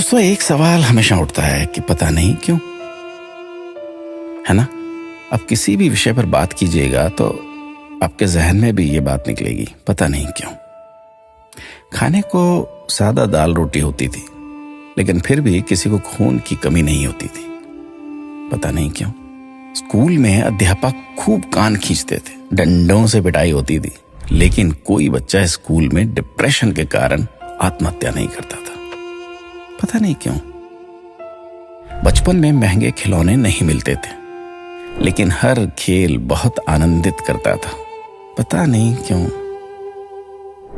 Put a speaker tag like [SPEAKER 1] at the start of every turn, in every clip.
[SPEAKER 1] दोस्तों, एक सवाल हमेशा उठता है कि पता नहीं क्यों, है ना। अब किसी भी विषय पर बात कीजिएगा तो आपके जहन में भी ये बात निकलेगी, पता नहीं क्यों। खाने को सादा दाल रोटी होती थी, लेकिन फिर भी किसी को खून की कमी नहीं होती थी, पता नहीं क्यों। स्कूल में अध्यापक खूब कान खींचते थे, डंडों से पिटाई होती थी, लेकिन कोई बच्चा स्कूल में डिप्रेशन के कारण आत्महत्या नहीं करता था, पता नहीं क्यों। बचपन में महंगे खिलौने नहीं मिलते थे, लेकिन हर खेल बहुत आनंदित करता था, पता नहीं क्यों।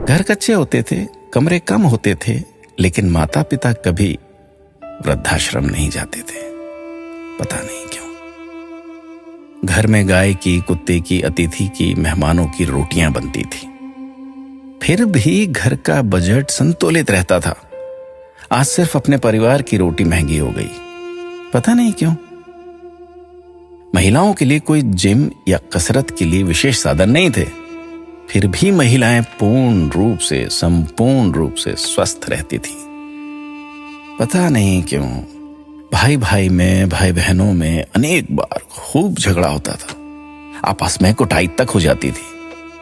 [SPEAKER 1] घर कच्चे होते थे, कमरे कम होते थे, लेकिन माता पिता कभी वृद्धाश्रम नहीं जाते थे, पता नहीं क्यों। घर में गाय की, कुत्ते की, अतिथि की, मेहमानों की रोटियां बनती थी, फिर भी घर का बजट संतुलित रहता था। आज सिर्फ अपने परिवार की रोटी महंगी हो गई, पता नहीं क्यों। महिलाओं के लिए कोई जिम या कसरत के लिए विशेष साधन नहीं थे, फिर भी महिलाएं पूर्ण रूप से, संपूर्ण रूप से स्वस्थ रहती थी, पता नहीं क्यों। भाई भाई में, भाई बहनों में अनेक बार खूब झगड़ा होता था, आपस में कुटाई तक हो जाती थी,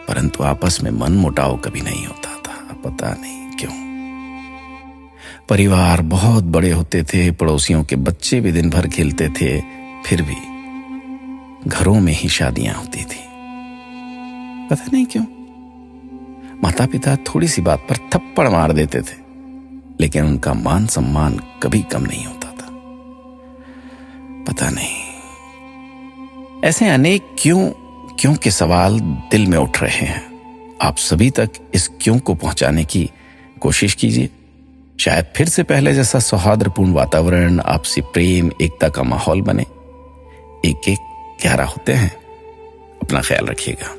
[SPEAKER 1] परंतु आपस में मन मुटाव कभी नहीं होता था, पता नहीं क्यों। परिवार बहुत बड़े होते थे, पड़ोसियों के बच्चे भी दिन भर खेलते थे, फिर भी घरों में ही शादियां होती थी, पता नहीं क्यों। माता पिता थोड़ी सी बात पर थप्पड़ मार देते थे, लेकिन उनका मान सम्मान कभी कम नहीं होता था, पता नहीं। ऐसे अनेक क्यों के सवाल दिल में उठ रहे हैं। आप सभी तक इस क्यों को पहुंचाने की कोशिश कीजिए। शायद फिर से पहले जैसा सौहार्दपूर्ण वातावरण, आपसी प्रेम, एकता का माहौल बने। एक एक 11 होते हैं। अपना ख्याल रखिएगा।